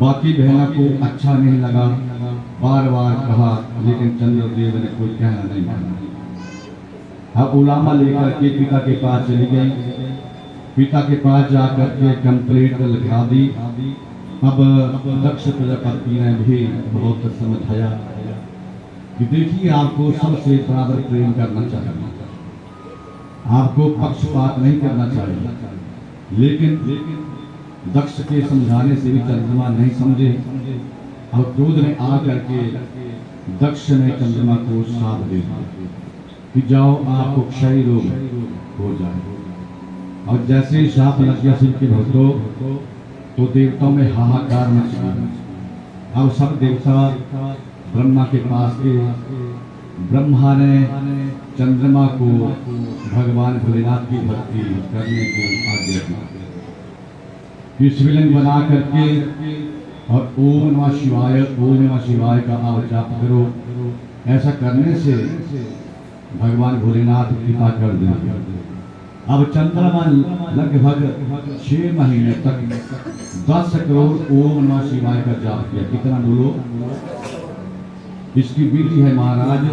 बाकी बहनों को अच्छा नहीं लगा, बार बार कहा, लेकिन चंद्रदेव ने कोई कहना नहीं माना। अब उलामा लेकर के पिता के पास चली गई। पिता के पास जाकर के कंप्लेंट लिखा दी। अब दक्ष प्रजापति ने भी बहुत समझाया कि देखिए, आपको सबसे बराबर प्रेम करना चाहिए, आपको पक्षपात नहीं करना चाहिए। लेकिन दक्ष के समझाने से भी चंद्रमा नहीं समझे और क्रोध में आकर के दक्ष ने चंद्रमा को श्राप दे दिया कि जाओ, आपको क्षय रोग हो जाए। और जैसे ही श्राप लग गया शिव के भक्तों, तो देवताओं में हाहाकार मच गया। अब सब देवता ब्रह्मा के पास गए। ब्रह्मा ने चंद्रमा को भगवान भोलेनाथ की भक्ति करने की आज्ञा दी। शिवलिंग बना करके और ओम नमः शिवाय, ओम नमः शिवाय का आप जाप करो। ऐसा करने से भगवान भोलेनाथ कृपा कर देंगे। अब चंद्रमा लगभग 6 महीने तक 10 करोड़ ओम नमः शिवाय का जाप किया। कितना बोलो? इसकी विधि है महाराज,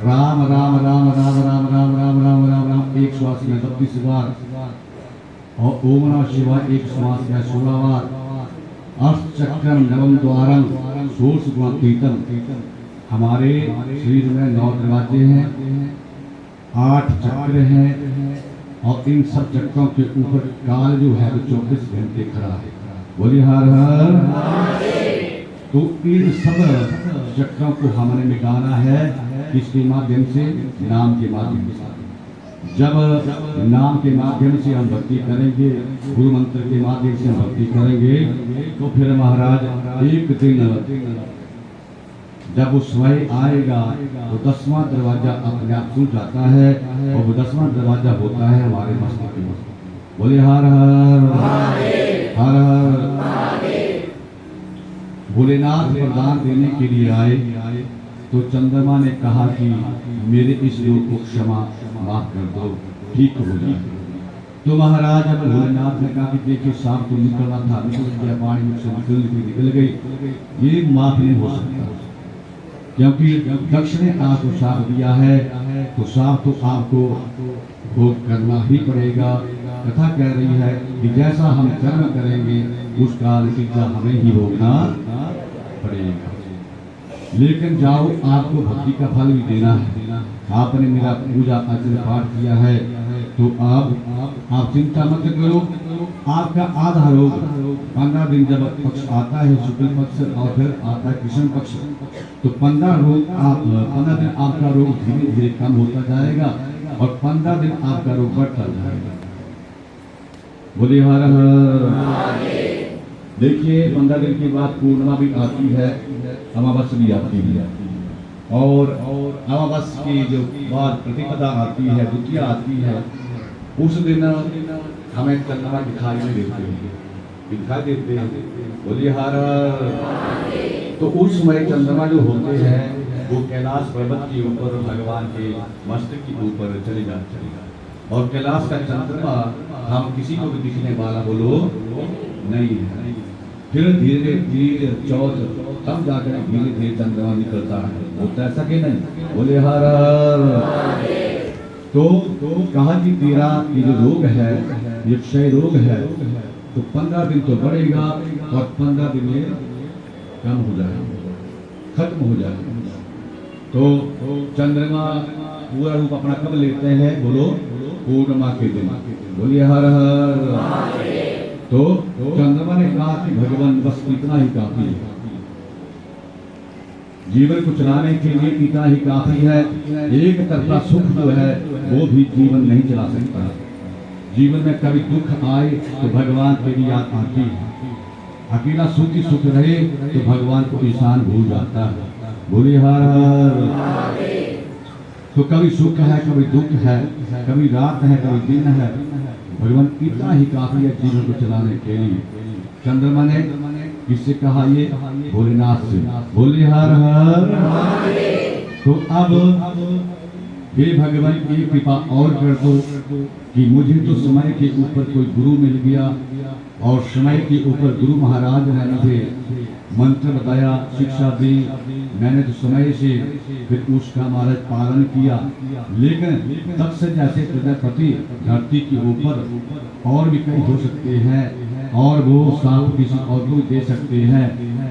राम राम राम राम राम राम राम राम राम राम एक श्वास में 32 बार, और ओम नमः शिवाय एक श्वास में 16 बार, अष्टचक्रम नवम द्वारम षोडश गुण कीर्तन। हमारे शरीर में 9 दरवाजे हैं, 8 चक्र हैं, और इन सब चक्रों के ऊपर काल जो है वो 24 घंटे खड़ा है। बोलिए हर हर। तो इन सब चक्रों को हमने मिटाना है किसके माध्यम से? नाम के माध्यम से। जब नाम के माध्यम से हम भक्ति करेंगे, गुरु मंत्र के माध्यम से हम भक्ति करेंगे, तो फिर महाराज एक दिन जब वो समय आएगा तो 10वां दरवाजा अपने आप खुल जाता है, और वो 10वां दरवाजा होता है हमारे मस्तक में। बोले हर हर हर हर। भोलेनाथ वरदान देने के लिए आए तो चंद्रमा ने कहा कि मेरे इस रोग को क्षमा माफ कर दो, ठीक हो जाए। तो महाराज अब भोलेनाथ ने कहा कि देखिए, सांप तो निकलना था, निकल गया, पानी में से निकल गई, ये माफ नहीं हो सकता, क्योंकि दक्ष ने आपको श्राप दिया है, तो श्राप तो आपको भोग करना ही पड़ेगा। कथा कह रही है कि जैसा हम कर्म करेंगे उसका नतीजा हमें ही भोगना पड़ेगा। लेकिन जाओ, आपको भक्ति का फल भी देना है। आपने मेरा पूजा अर्चना पाठ किया है, तो आप चिंता मत करो। आपका आधा रोग 15 दिन जब पक्ष आता है, शुक्ल पक्ष, और फिर आता है कृष्ण पक्ष, तो 15 दिन आपका रोग धीरे धीरे कम होता जाएगा, और 15 दिन आपका रोग बढ़ता जाएगा। बोलिए हर हर। देखिए, 15 दिन के बाद पूर्णिमा भी आती है, अमावस्या भी आती है, और अमावस्या की जो बाद प्रतिपदा आती है, द्वितीया आती है, उस दिन हमें चंद्रमा दिखाई नहीं देते हैं, दिखाई देते हैं। बोलिए हर हर। तो उस समय चंद्रमा जो होते हैं वो कैलाश पर्वत के ऊपर भगवान के मस्तक के ऊपर चले जाते हैं, और कैलाश का चंद्रमा हम किसी को भी दिखने वाला बोलो नहीं है। फिर धीरे धीरे चौथ, तब जाकर धीरे धीरे चंद्रमा निकलता है, होता ऐसा कि नहीं? बोले हर हर। तो कहा कि तेरा ये जो रोग है, ये क्षय रोग है, तो 15 दिन तो बढ़ेगा, और 15 दिन में कम हो जाएगा, खत्म हो जाएगा। तो चंद्रमा पूरा रूप अपना कब लेते हैं? बोलो पूर्णिमा के दिन। बोलिए हर हर। तो चंद्रमा ने कहा कि भगवान बस इतना ही काफी है, जीवन को चलाने के लिए इतना ही काफी है। एक तरफा सुख जो है वो भी जीवन नहीं चला सकता। जीवन में कभी दुख आए तो भगवान के लिए याद आती है, अकेला सुख ही सुख रहे तो भगवान को इंसान भूल जाता है। बोलिए हर हर। तो कभी सुख है, कभी दुख है, कभी रात है, कभी दिन है, भगवान इतना ही काफी है जीवन को चलाने के लिए। चंद्रमा ने किससे कहा? ये भोलेनाथ से। बोले हर हर। तो अब हे भगवान की कृपा और कर दो कि मुझे तो समय के ऊपर कोई गुरु मिल गया और समय के ऊपर गुरु महाराज ने मुझे मंत्र बताया, शिक्षा दी। मैंने तो समय से फिर उसका महाराज पालन किया, लेकिन दक्ष जैसे प्रजापति धरती के ऊपर और भी कई हो सकते हैं और वो साफ किसी और को दे सकते हैं।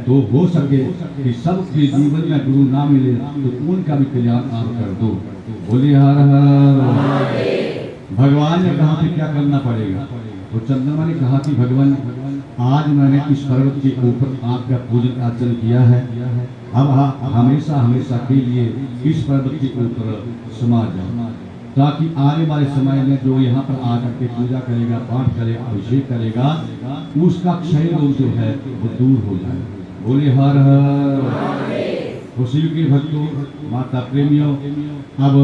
तो हो सके कि सबके जीवन में गुरु ना मिले तो उनका भी कल्याण आप कर दो। बोले हर हर। भगवान ने कहा कि क्या करना पड़ेगा, तो चंद्रमा ने कहा कि भगवान आज मैंने इस पर्वत के ऊपर आपका पूजन अर्चन किया है, अब हमेशा हमेशा के लिए इस पर्वत के ऊपर समा जाओ, ताकि आने वाले समय में जो यहाँ पर आकर के पूजा करेगा, पाठ करेगा, अभिषेक करेगा, उसका क्षय रोग जो है वो दूर हो जाए। बोले हर हर। तो शिव के भक्तों, माता प्रेमियों, अब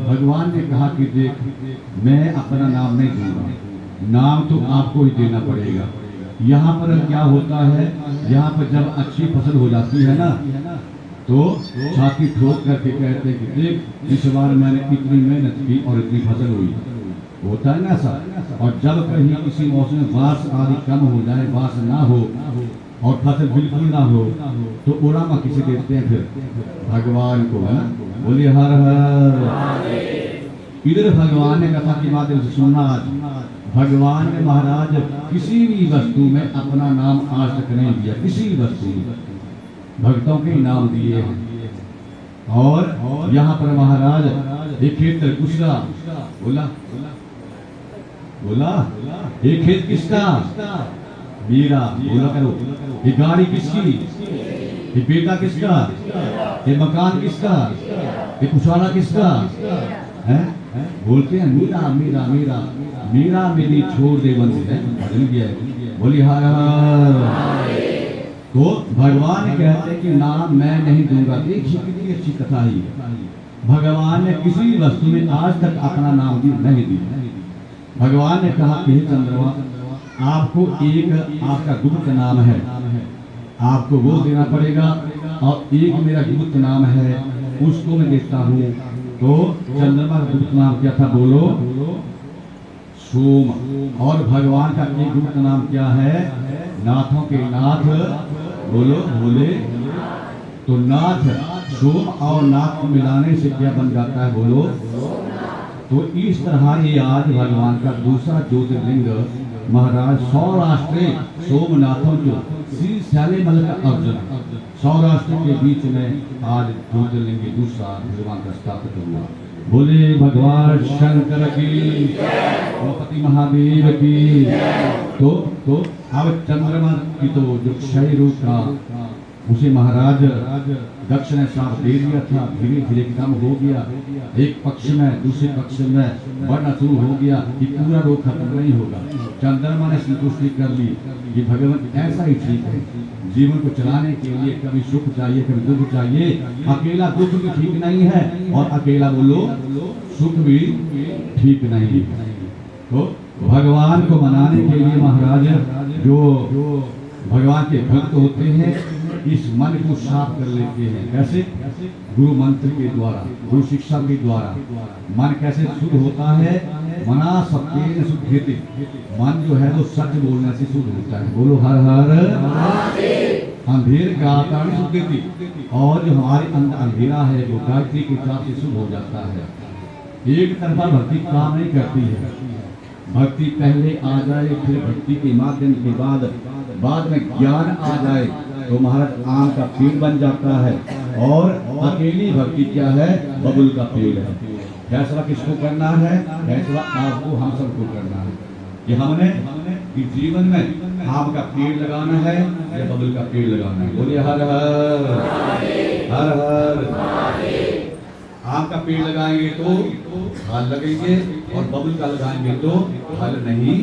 भगवान ने कहा कि देख, मैं अपना नाम नहीं दूंगा, नाम तो आपको ही देना पड़ेगा। यहाँ पर क्या होता है, यहाँ पर जब अच्छी फसल हो जाती है ना, तो छाती ठोक करके कहते हैं कि देख, इस बार मैंने इतनी मेहनत की और इतनी फसल हुई। होता है ना ऐसा। और जब कहीं किसी मौसम में बारिश आदि कम हो जाए, बारिश ना हो और फसल बिल्कुल ना हो, तो उड़ामा किसे देते हैं फिर? भगवान को, है ना। बोलिए हर हर। इधर भगवान ने कथा के माध्यम से सुनना, आज भगवान ने महाराज किसी भी वस्तु में अपना नाम आज तक नहीं दिया, किसी भी वस्तु में भक्तों के नाम दिए हैं। और यहाँ पर महाराज एक खेत कुशला बोला बोला, एक खेत किसका? मेरा। बोला करो। ये गाड़ी किसकी? ये बेटा किसका? ये मकान किसका? ये कुशाला किसका है? बोलते हैं मेरा मेरा मेरा मेरा मेरी छोड़ दे बंद है, बदल गया है। बोली हर हर। तो भगवान कहते हैं कि नाम मैं नहीं दूंगा। देखिए कितनी अच्छी कथा ही है। भगवान ने किसी वस्तु में आज तक अपना नाम नहीं दिया। भगवान ने कहा कि चंद्रमा, आपको एक आपका गुप्त नाम है, आपको वो देना पड़ेगा, और एक मेरा गुप्त नाम है, उसको मैं देता हूँ। तो चंद्रमा का गुप्त नाम क्या था? बोलो। सोम। और भगवान का एक गुप्त नाम क्या है? नाथों के नाथ। बोलो भोले। तो नाथ, सोम और नाथ को मिलाने से क्या बन जाता है? बोलो। तो इस तरह ये आज भगवान का दूसरा ज्योतिर्लिंग महाराज सौराष्ट्र सोमनाथों जो श्री शैलेमल का अर्जुन, सौराष्ट्र के बीच में आज ज्योतिर्लिंग दूसरा भगवान का स्थापित हुआ। बोले भगवान शंकर की, गणपति महादेव की। तो अब चंद्रमा की तो जो क्षय रोग था उसे महाराज दक्ष ने साफ दे दिया था, धीरे धीरे कम हो गया। एक पक्ष में दूसरे पक्ष में बढ़ना शुरू हो गया कि पूरा रोग खत्म नहीं होगा। चंद्रमा ने संतुष्टि कर ली कि भगवान ऐसा ही ठीक है, जीवन को चलाने के लिए कभी सुख चाहिए, कभी दुख चाहिए। अकेला दुख भी ठीक नहीं है और अकेला बोलो सुख भी ठीक नहीं। तो भगवान को मनाने के लिए महाराज जो भगवान के भक्त होते हैं, इस मन को साफ कर लेते हैं। कैसे? गुरु मंत्र के द्वारा, गुरु शिक्षा के द्वारा। मन कैसे शुद्ध होता है? मना सत्य शुद्ध। मन जो है वो सच बोलने से शुद्ध होता है। बोलो हर हर। अंधेर का कारण शुद्ध थी, और जो हमारे अंदर अंधेरा है वो गायत्री के साथ से शुद्ध हो जाता है। एक तरफा भक्ति काम नहीं करती है। भक्ति पहले आ जाए, फिर भक्ति के माध्यम के बाद में ज्ञान आ जाए तो महाराज आम का पेड़ बन जाता है। और अकेली भक्ति क्या है? बबुल का पेड़ है। फैसला किसको करना है? फैसला आपको, हम सबको करना है कि हमने इस जीवन में आम का पेड़ लगाना है या बबुल का पेड़ लगाना है। बोलिए हर हर। हर हर। आम का पेड़ लगाएंगे तो फल लगेंगे, और बबुल का लगाएंगे तो फल नहीं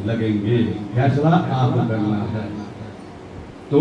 लगेंगे। फैसला आपको करना है। तो